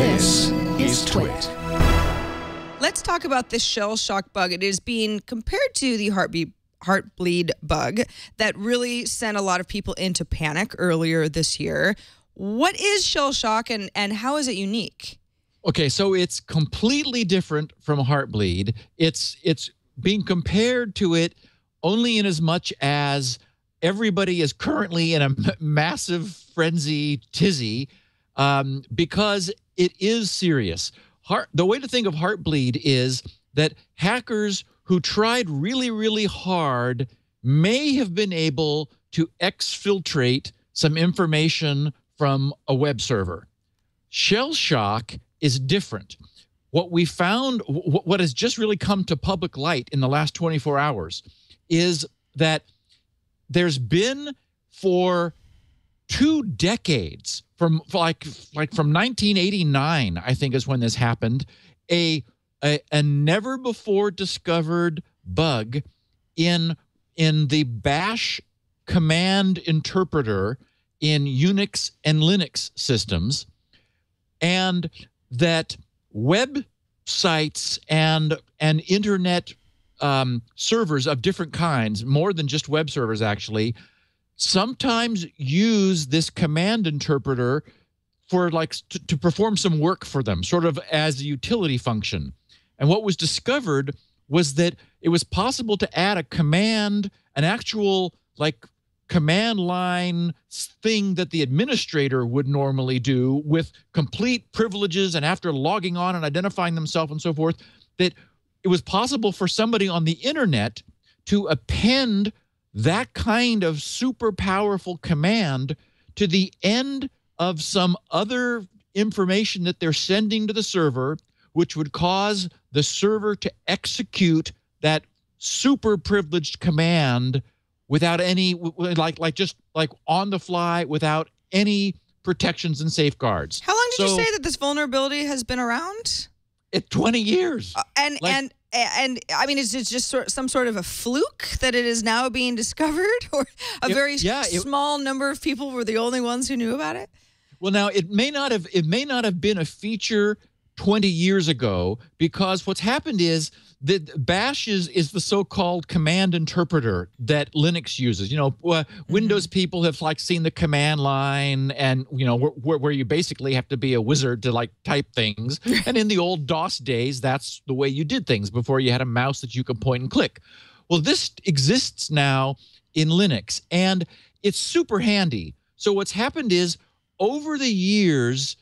This is TWiT. Let's talk about this Shellshock bug. It is being compared to the Heartbleed bug that really sent a lot of people into panic earlier this year. What is Shellshock and how is it unique? Okay, so it's completely different from Heartbleed. It's being compared to it only in as much as everybody is currently in a massive frenzy tizzy because it is serious. The way to think of Heartbleed is that hackers who tried really, really hard may have been able to exfiltrate some information from a web server. Shellshock is different. What we found, what has just really come to public light in the last 24 hours is that there's been for 2 decades, from 1989, I think is when this happened, a never before discovered bug in the Bash command interpreter in Unix and Linux systems, and that websites and internet servers of different kinds, more than just web servers actually, sometimes use this command interpreter for to perform some work for them, sort of as a utility function. And what was discovered was that it was possible to add a command, an actual command line thing that the administrator would normally do with complete privileges, and after logging on and identifying themselves and so forth, that it was possible for somebody on the internet to append that kind of super powerful command to the end of some other information that they're sending to the server, which would cause the server to execute that super privileged command without any, just on the fly, without any protections and safeguards. How long did you say that this vulnerability has been around? 20 years. And I mean, is it just some sort of a fluke that it is now being discovered, or a small number of people were the only ones who knew about it? Well, now it may not have been a feature 20 years ago, because what's happened is that Bash is the so-called command interpreter that Linux uses. Windows people have seen the command line, and where you basically have to be a wizard to type things. And in the old DOS days, that's the way you did things before you had a mouse that you could point and click. Well, this exists now in Linux, and it's super handy. So what's happened is, over the years,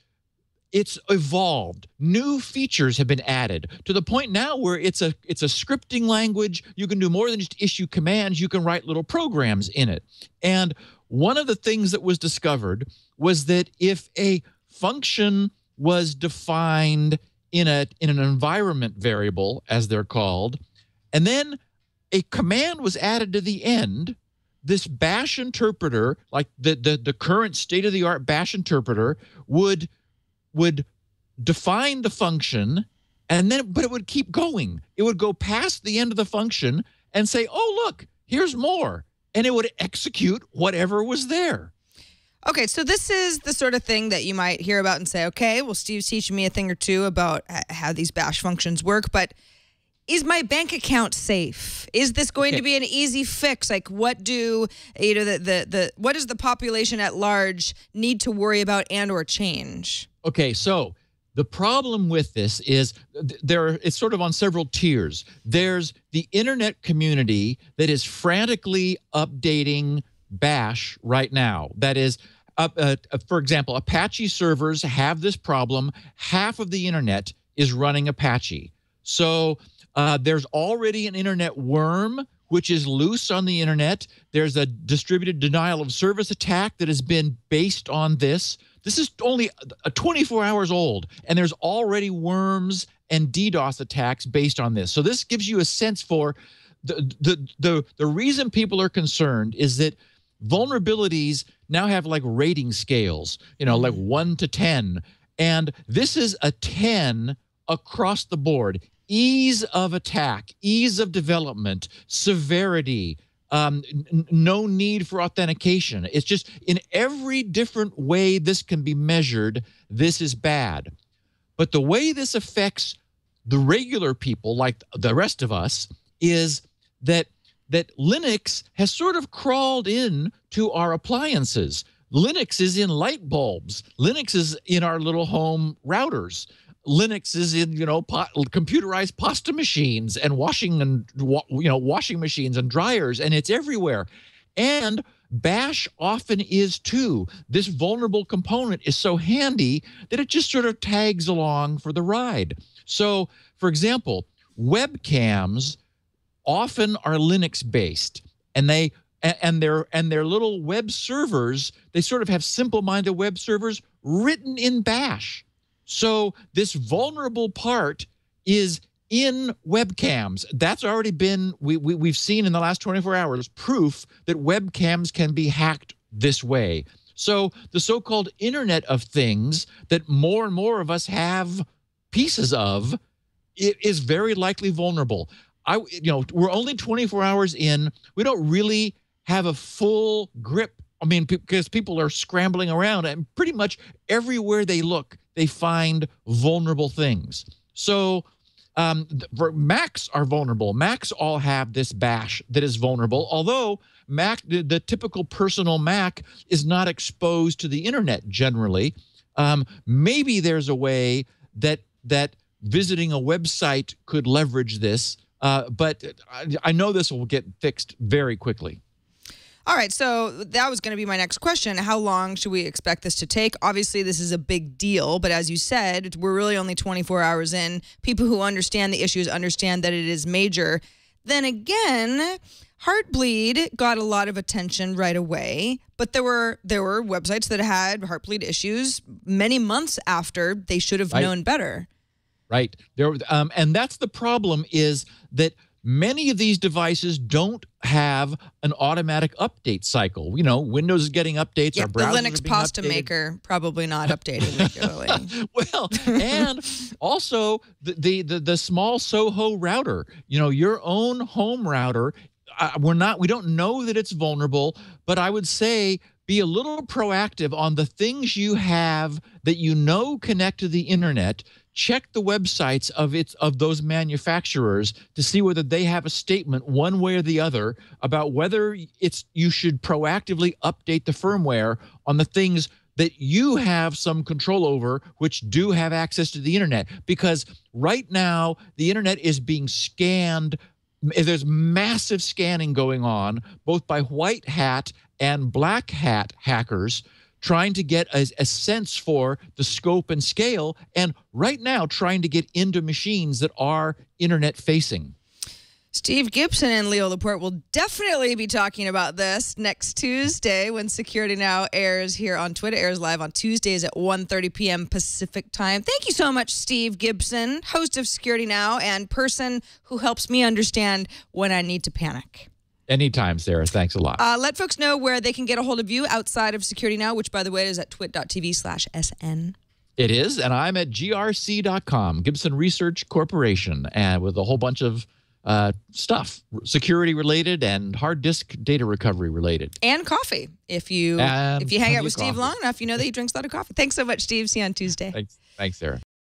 it's evolved. New features have been added to the point now where it's a scripting language. You can do more than just issue commands. You can write little programs in it. And one of the things that was discovered was that if a function was defined in an environment variable, as they're called, and then a command was added to the end, this Bash interpreter, like the current state-of-the-art Bash interpreter, would define the function, but it would keep going. It would go past the end of the function and say, oh, look, here's more. And it would execute whatever was there. Okay, so this is the sort of thing that you might hear about and say, okay, well, Steve's teaching me a thing or two about how these Bash functions work, but is my bank account safe? Is this going to be an easy fix? What do what does the population at large need to worry about and or change? Okay, so the problem with this is it's sort of on several tiers. There's the internet community that is frantically updating Bash right now. That is, for example, Apache servers have this problem. Half of the internet is running Apache. So there's already an internet worm, which is loose on the internet. There's a distributed denial of service attack that has been based on this. This is only 24 hours old, and there's already worms and DDoS attacks based on this. So this gives you a sense for the reason people are concerned is that vulnerabilities now have rating scales, 1 to 10. And this is a 10 across the board. Ease of attack, ease of development, severity, no need for authentication. It's just in every different way this can be measured, this is bad. But the way this affects the regular people, like the rest of us, is that Linux has sort of crawled in to our appliances. Linux is in light bulbs. Linux is in our little home routers. Linux is in, computerized pasta machines and washing machines and dryers, and it's everywhere. And Bash often is too. This vulnerable component is so handy that it just sort of tags along for the ride. So, for example, webcams often are Linux based, and their little web servers, they sort of have simple-minded web servers written in Bash. So this vulnerable part is in webcams. That's already been, we've seen in the last 24 hours, proof that webcams can be hacked this way. So the so-called Internet of Things that more and more of us have pieces of, it is very likely vulnerable. We're only 24 hours in. We don't really have a full grip. I mean, because people are scrambling around, and pretty much everywhere they look, they find vulnerable things. So Macs are vulnerable. Macs all have this Bash that is vulnerable, although the typical personal Mac is not exposed to the internet generally. Maybe there's a way that visiting a website could leverage this, but I know this will get fixed very quickly. All right, so that was going to be my next question. How long should we expect this to take? Obviously, this is a big deal, but as you said, we're really only 24 hours in. People who understand the issues understand that it is major. Then again, Heartbleed got a lot of attention right away, but there were websites that had Heartbleed issues many months after they should have known better. Right. And that's the problem, is that many of these devices don't have an automatic update cycle. Windows is getting updates. Yeah, our browsers the Linux pasta maker probably not updating regularly. Well, and also the small Soho router. Your own home router. We don't know that it's vulnerable, but I would say be a little proactive on the things you have that connect to the internet. Check the websites of those manufacturers to see whether they have a statement one way or the other about whether you should proactively update the firmware on the things that you have some control over, which do have access to the internet. Because right now, the internet is being scanned. There's massive scanning going on, both by white hat and black hat hackers, trying to get a sense for the scope and scale, and right now trying to get into machines that are internet-facing. Steve Gibson and Leo Laporte will definitely be talking about this next Tuesday when Security Now airs here on TWiT. It airs live on Tuesdays at 1:30 p.m. Pacific time. Thank you so much, Steve Gibson, host of Security Now and person who helps me understand when I need to panic. Anytime, Sarah. Thanks a lot. Let folks know where they can get a hold of you outside of Security Now, which, by the way, is at twit.tv/SN. It is, and I'm at grc.com, Gibson Research Corporation, and with a whole bunch of stuff, security-related and hard disk data recovery-related. And coffee. If you hang out with Steve long enough, you know that he drinks a lot of coffee. Thanks so much, Steve. See you on Tuesday. Thanks, Sarah.